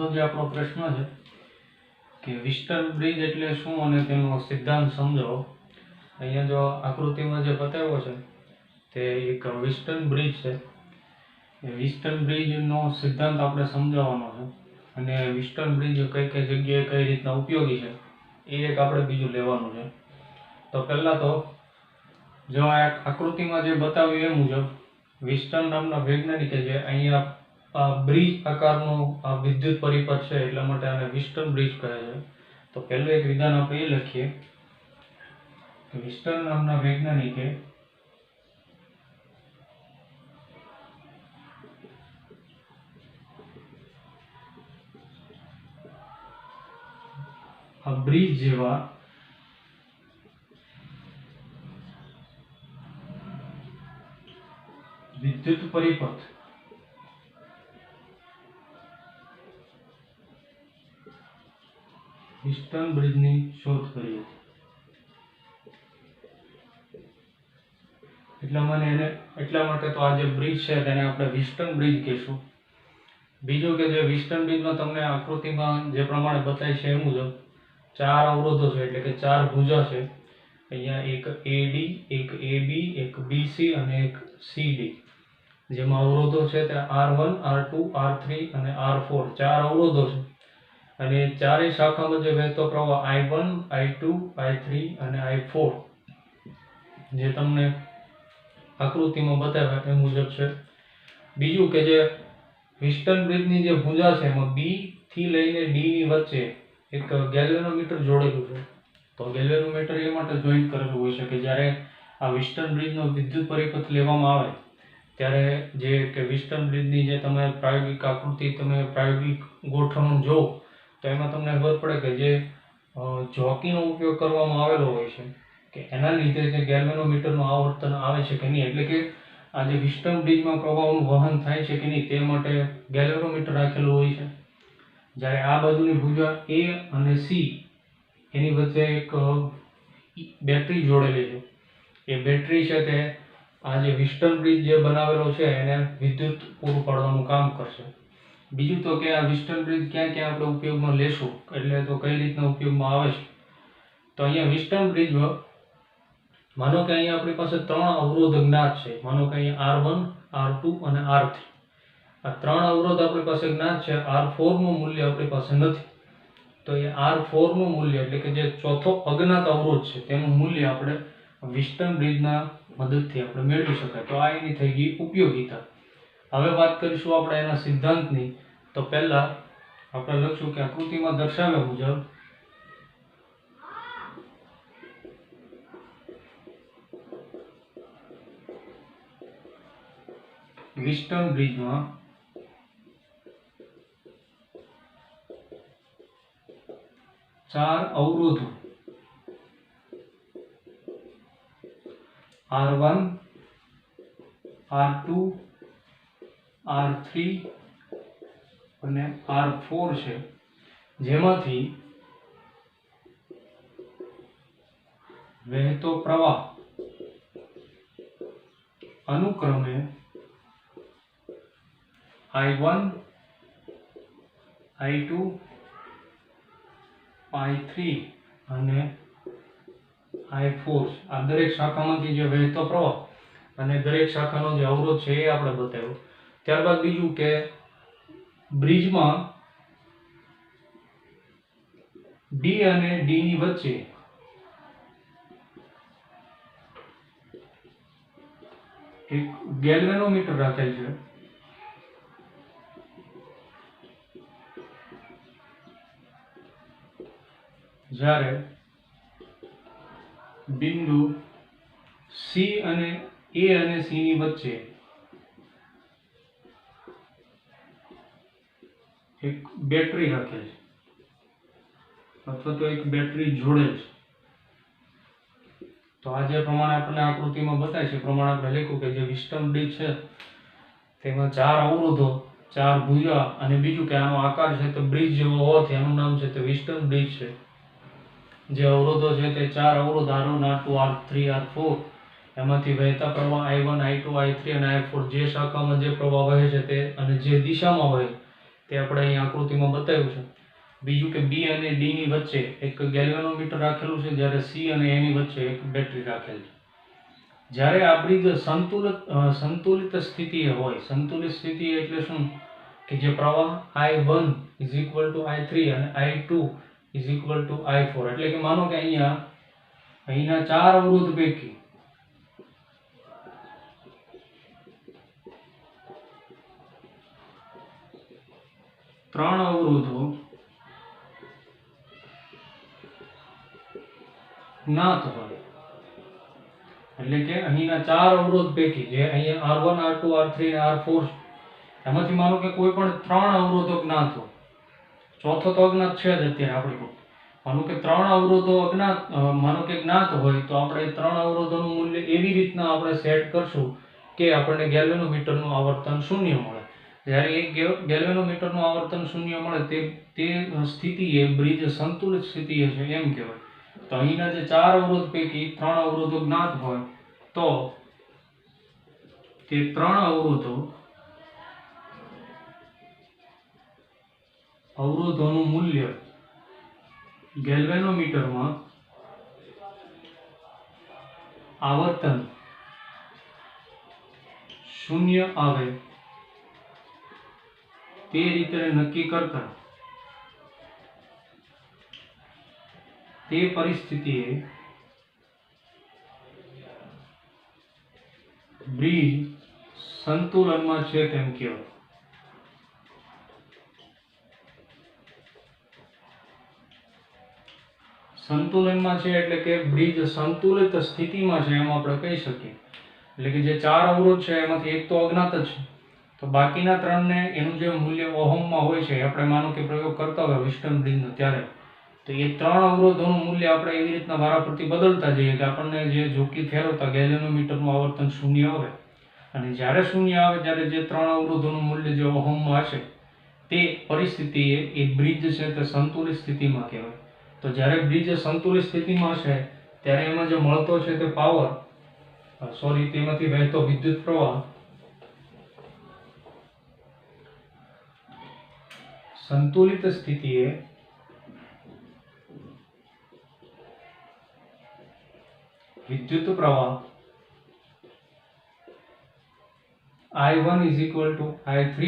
આજનો જે આપણો પ્રશ્ન છે કે વિસ્ટર્ન બ્રિજ એટલે શું અને તેનો સિદ્ધાંત સમજો. અહીંયા જો આકૃતિમાં જે બતાવ્યો છે તે એક વિસ્ટર્ન બ્રિજ છે. એ વિસ્ટર્ન બ્રિજનો સિદ્ધાંત આપણે સમજાવવાનો છે અને વિસ્ટર્ન બ્રિજ કઈ કઈ જગ્યાએ કઈ રીતના ઉપયોગી છે એ એક આપણે બીજું લેવાનું છે. તો પહેલાં તો જો આ આકૃતિમાં જે બતાવ્યું એ મુજબ વિસ્ટર્ન નામના વૈજ્ઞાનિકે જે અહીંયા બ્રિજ આકારનો આ વિદ્યુત પરિપથ છે એટલા માટે આને વિસ્ટર્ન બ્રિજ કહે છે. તો પહેલું એક વિધાન આપણે એ લખીએ કે વિસ્ટર્ન નામના વૈજ્ઞાનિકે આ બ્રિજ જેવા વિદ્યુત પરિપથ વિસ્ટર્ન બ્રિજની શોધ કરી હતી. એટલા માટે તો આ જે બ્રિજ છે તેને આપણે વિસ્ટર્ન બ્રિજ કહીશું. બીજું કે જે વિસ્ટર્ન બ્રિજમાં તમને આકૃતિમાં જે પ્રમાણે બતાય છે એ મુજબ 4 અવરોધો છે એટલે કે 4 ભુજા છે. અહીંયા એક AD, એક AB, એક BC અને એક CD. જેમાં અવરોધો છે તે R1, R2, R3 અને R4 4 અવરોધો છે અને ચારેય શાખામાં જે વહેતો પ્રવાહ I1, I2, I3 અને I4 જે તમને આકૃતિમાં બતાવ્યા એ મુજબ છે. બીજું કે જે વિસ્ટર્ન બ્રિજની જે ભુજા છે એમાં B થી લઈને D ની વચ્ચે એક ગેલ્વેનોમીટર જોડેલું છે. તો ગેલ્વેનોમીટર એ માટે જોઈન્ટ કરેલું હોય છે કે જ્યારે આ વિસ્ટર્ન બ્રિજનો વિદ્યુત પરિપથ લેવામાં આવે ત્યારે જે કે વિસ્ટર્ન બ્રિજની જે તમે પ્રાયોગિક આકૃતિ તમે પ્રાયોગિક ગોઠવણ જો તો એમાં તમને ખબર પડે કે જે જોકીનો ઉપયોગ કરવામાં આવેલો હોય છે કે એના લીધે જે ગેલ્વેનોમીટરનું આવર્તન આવે છે કે નહીં એટલે કે આ જે વિસ્ટર્ન બ્રિજમાં પ્રવાહનું વહન થાય છે કે નહીં તે માટે ગેલ્વેનોમીટર રાખેલું હોય છે. જ્યારે આ બાજુની ભુજા A અને C એની વચ્ચે એક બેટરી જોડેલી છે. એ બેટરી છે તે આ જે વિસ્ટર્ન બ્રિજ જે બનાવેલો છે એને વિદ્યુત પૂરું પાડવાનું કામ કરશે. બીજું તો કે આ વિસ્ટર્ન બ્રિજ ક્યાં ક્યાં આપણે ઉપયોગમાં લેશું એટલે તો કઈ રીતના ઉપયોગમાં આવે છે. તો અહીંયા વિસ્ટર્ન બ્રિજમાં માનો કે અહીંયા આપણી પાસે 3 અવરોધ જ્ઞાત છે. માનો કે અહીંયા R1, R2 અને R3 આ 3 અવરોધ આપણી પાસે જ્ઞાત છે. R4 નું મૂલ્ય આપણી પાસે નથી. તો એ R4 નું મૂલ્ય એટલે કે જે ચોથો અજ્ઞાત અવરોધ છે તેનું મૂલ્ય આપણે વિસ્ટર્ન બ્રિજના મદદથી આપણે મેળવી શકાય. તો આ એની થઈ ગઈ ઉપયોગિતા. હવે વાત કરીશું આપણે એના સિદ્ધાંતની. તો પહેલા આપણે લખશું કે આકૃતિમાં દર્શાવ્યા મુજબ વિસ્ટર્ન બ્રિજમાં ચાર અવરોધો R1, R2, R3 અને R4 છે. જેમાંથી વહેતો પ્રવાહ અનુક્રમે I1, I2, I3 અને I4 આ દરેક શાખામાંથી જે વહેતો પ્રવાહ અને દરેક શાખાનો જે અવરોધ છે એ આપણે બતાવ્યો. ત્યારબાદ બીજું કે બ્રિજમાં D અને D ની વચ્ચે એક ગેલ્વેનોમીટર રાખેલ છે. જ્યારે બિંદુ C અને A અને C ની વચ્ચે એક બેટરી રાખેલ છે અથવા તો એક બેટરી જોડેલ છે. તો આ જે પ્રમાણે આપણને આકૃતિમાં બતાય છે પ્રમાણે આપણે લખ્યું કે જે વિસ્ટર્ન બ્રિજ છે તેમાં 4 અવરોધો 4 ભુજા અને બીજું કે આનો આકાર છે તો બ્રિજ જેવો હોવાથી આનું નામ છે તે વિસ્ટર્ન બ્રિજ છે. જે અવરોધો છે તે 4 અવરોધ R1, R2, R3, R4 એમાંથી વહેતા પ્રવાહ I1, I2, I3 અને I4 જે શાખામાં જે પ્રવાહ વહે છે તે અને જે દિશામાં વહે તે આપણે અહીં આકૃતિમાં બતાવ્યું છે. બીજું કે બી અને ડી ની વચ્ચે એક ગેલ્વેનોમીટર રાખેલું છે, જ્યારે સી અને એ ની વચ્ચે એક બેટરી રાખેલ છે. જ્યારે આ બ્રિજ સંતુલિત સ્થિતિએ હોય, સંતુલિત સ્થિતિ એટલે શું કે જે પ્રવાહ I1 is equal to I3 અને I2 is equal to I4, એટલે કે માનો કે અહીંના 4 અવરોધ પૈકી ત્રણ અવરોધો જ્ઞાત હોય, એટલે કે અહીંના 4 અવરોધ પૈકી જે અહીંયા R1 R2 R3 અને R4 એમાંથી માનો કે કોઈ પણ 3 અવરોધો જ્ઞાત હોય, ચોથો તો અજ્ઞાત છે જ અત્યારે આપણી પાસે. માનો કે 3 અવરોધો માનો કે જ્ઞાત હોય, તો આપણે 3 અવરોધોનું મૂલ્ય એવી રીતના આપણે સેટ કરશું કે આપણને ગેલ્વેનોમીટરનું આવર્તન શૂન્ય મળે. જ્યારે એક ગેલ્વેનોમીટરનું આવર્તન શૂન્ય મળે તે સ્થિતિએ બ્રિજ સંતુલિત સ્થિતિએ છે એમ કહેવાય. તો અહીંના જે 4 અવરોધ પૈકી 3 અવરોધો જ્ઞાત હોય, તો તે 3 અવરોધોનું મૂલ્ય ગેલ્વેનોમીટરમાં આવર્તન શૂન્ય આવે તે રીતે નક્કી કરતા તે પરિસ્થિતિએ બ્રિજ સંતુલનમાં છે તેમ કહેવાય. સંતુલનમાં છે એટલે કે બ્રિજ સંતુલિત સ્થિતિમાં છે એમ આપણે કહી શકીએ. એટલે કે જે 4 અવરોધ છે એમાંથી એક તો અજ્ઞાત જ છે, તો બાકીના 3ને એનું જે મૂલ્ય ઓહમમાં હોય છે, આપણે માનો કે પ્રયોગ કરતા હોય વિસ્ટન બ્રિજનો, ત્યારે તો એ 3 અવરોધોનું મૂલ્ય આપણે એવી રીતના વારાફરતી બદલતા જઈએ કે આપણને જે ઝૂકી ફેરવતા ગેલ્વેનોમીટરનું આવર્તન શૂન્ય આવે. અને જ્યારે શૂન્ય આવે ત્યારે જે 3 અવરોધોનું મૂલ્ય જે ઓહમમાં હશે તે પરિસ્થિતિએ એ બ્રિજ છે તે સંતુલિત સ્થિતિમાં કહેવાય. તો જ્યારે બ્રિજ સંતુલિત સ્થિતિમાં હશે ત્યારે એમાં જે મળતો છે તે પાવર તેમાંથી વહેતો વિદ્યુત પ્રવાહ સંતુલિત સ્થિતિએ વિદ્યુત પ્રવાહ I1 is equal to I3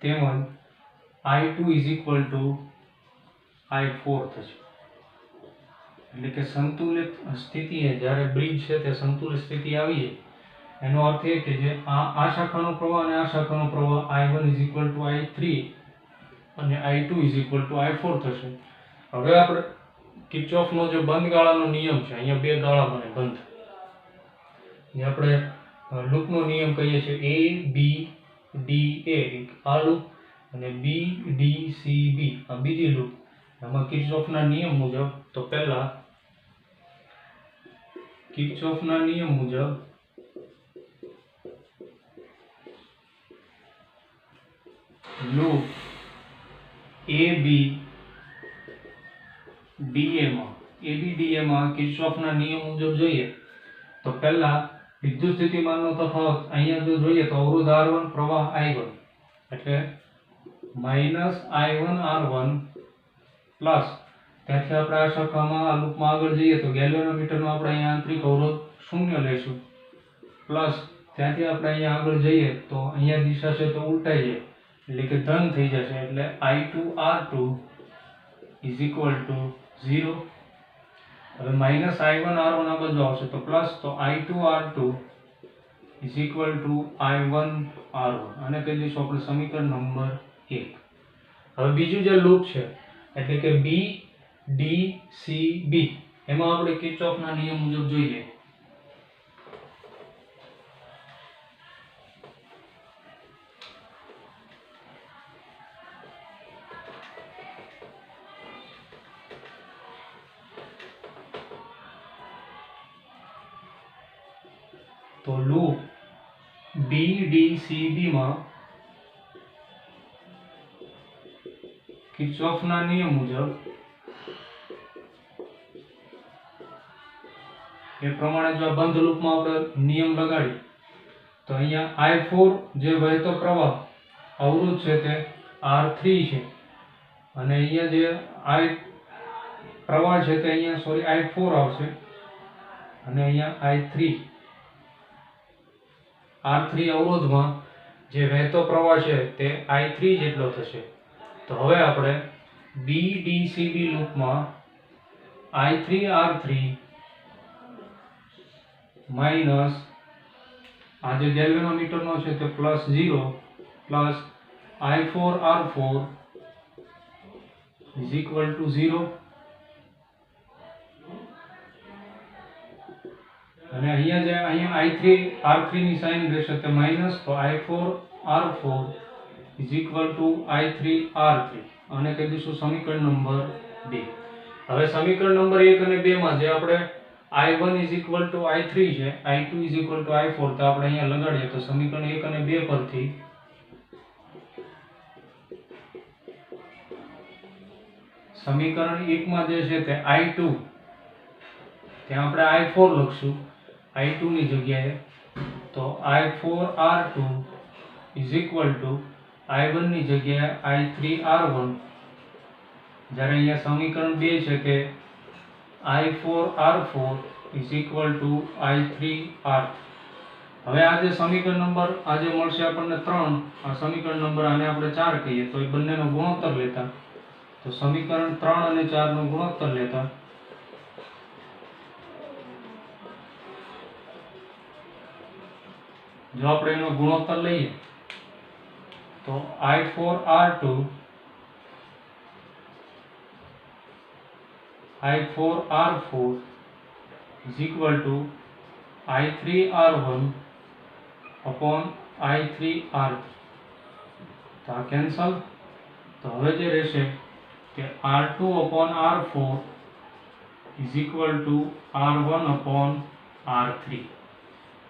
તેમજ I2 is equal to I4 થશે. એટલે કે સંતુલિત સ્થિતિએ જ્યારે બ્રિજ છે તે સંતુલિત સ્થિતિ આવી જાય, એનો અર્થ એ કે જે આ શાખાનો પ્રવાહ અને આ શાખાનો પ્રવાહ I1 is equal to I3 અને I2 is equal to I4 થશે. હવે આપણે કિર્ચોફનો જે બંધ ગાળાનો નિયમ છે, અહીંયા બે ગાળા બને બંધ, જે આપણે લૂપનો નિયમ કહીએ છીએ, A B D A આ લૂપ અને B D C B આ બીજી લૂપ. આમાં કિર્ચોફના નિયમ મુજબ તો પહેલા કિર્ચોફના નિયમ મુજબ લૂપ ABDA માં કિર્ચોફના નિયમ મુજબ જોઈએ તો પહેલા વિદ્યુત સ્થિતિમાનનો તફાવત અહીંયા જો જોઈએ તો અવરોધ R1 પ્રવાહ I1 એટલે -I1 R1 પ્લસ ત્યાંથી આપણે આ શાખામાં આ લૂપમાં આગળ જઈએ તો ગેલ્વેનોમીટરનો આપણે અહીંયા આંતરિક અવરોધ શૂન્ય લઈશું, પ્લસ ત્યાંથી આપણે અહીંયા આગળ જઈએ તો અહીંયા દિશા છે તો ઉલટાઈ જાય એટલે કે ધન થઈ જશે, એટલે I2 R2 is equal to 0. હવે -I1 R1 આ બાજુ આવશે તો પ્લસ, તો I2 R2 is equal to I1 R1, અને કહી દઈશું આપણે સમીકરણ નંબર 1. હવે બીજું જે લૂપ છે એટલે કે B D C B એમાં આપણે કિર્ચોફના નિયમ મુજબ જોઈએ તો loop B D C B માં કિર્ચોફના નિયમ મુજબ એ પ્રમાણે જો આ બંધ લૂપમાં આપણે નિયમ લગાડીએ તો અહીંયા I4 જે વહેતો પ્રવાહ અવરોધ છે તે R3 છે અને અહીંયા જે I પ્રવાહ છે તે અહીંયા I4 આવશે અને અહીંયા I3 R3 અવરોધમાં જે વહેતો પ્રવાહ છે તે I3 જેટલો થશે. તો હવે આપણે BDCB લૂપમાં I3R3 માઇનસ આ જે ગેલ્વેનોમીટરનો છે તે +0 plus I4R4 is equal to 0 અને અહીંયા I3R3 ની સાઇન રહેશે તે માઇનસ, તો I4R4 is equal to I3R3 અને કહી દઈશું સમીકરણ નંબર 2. હવે સમીકરણ નંબર 1 અને 2 માં જે આપણે I1 is equal to I3 છે, I2 is equal to I4 તો આપણે અહીંયા લગાડીએ તો સમીકરણ 1 અને 2 પરથી સમીકરણ 1 માં જે છે તે I2 ત્યાં આપણે I4 લખશું I2 ની જગ્યાએ, તો I4R2 is equal to I1 ની જગ્યાએ I3R1, જ્યારે અહીંયા સમીકરણ 2 છે તે I4R4 is equal to I3R. હવે આ જે સમીકરણ નંબર આજે મળશે આપણને 3, આ સમીકરણ નંબર આને આપણે 4 કહીએ તો એ બંનેનો ગુણોત્તર લેતા, તો સમીકરણ 3 અને 4 નો ગુણોત્તર લેતા જો આપણે એનો ગુણોત્તર લઈએ તો I4R2 is equal to I3R1 upon I3R. તો આ કેન્સલ, તો હવે જે રહેશે કે R2 upon R4 is equal to R1 upon R3.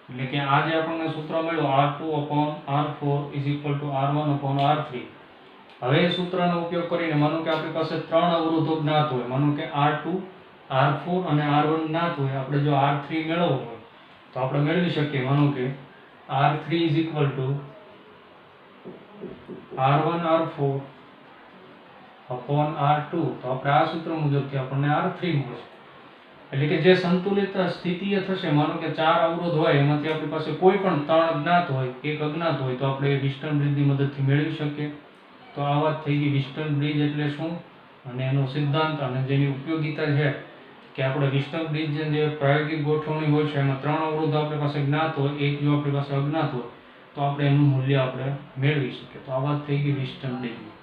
એટલે કે આ જે આપણને સૂત્ર મળ્યું R2 upon R4 is equal to R1 upon R3. હવે એ સૂત્રનો ઉપયોગ કરીને માનો કે આપણી પાસે 3 અવરોધો જ્ઞાત હોય, માનો કે R2, R4 અને R1 જ્ઞાત હોય, આપણે જો R3 મેળવવો હોય તો આપણે મેળવી શકીએ. માનો કે R3 is equal to R1 R4 upon R2, તો આપણે આ સૂત્ર મુજબથી આપણને R3 મળશે. એટલે કે જે સંતુલિત સ્થિતિએ થશે, માનો કે 4 અવરોધ હોય એમાંથી આપણી પાસે કોઈ પણ 3 અજ્ઞાત હોય, 1 અજ્ઞાત હોય તો આપણે વિસ્ટન બ્રિજની મદદથી મેળવી શકીએ. તો આ વાત થઈ ગઈ વિસ્ટન બ્રિજ એટલે શું અને એનો સિદ્ધાંત અને જેની ઉપયોગિતા છે કે આપણે વિસ્ટન બ્રિજ જે પ્રાયોગિક ગોઠવણી હોય છે એમાં 3 અવરોધ આપણી પાસે જ્ઞાત હોય, 1 જો આપણી પાસે અજ્ઞાત હોય તો આપણે એનું મૂલ્ય આપણે મેળવી શકીએ. તો આ વાત થઈ ગઈ વિસ્ટન બ્રિજની.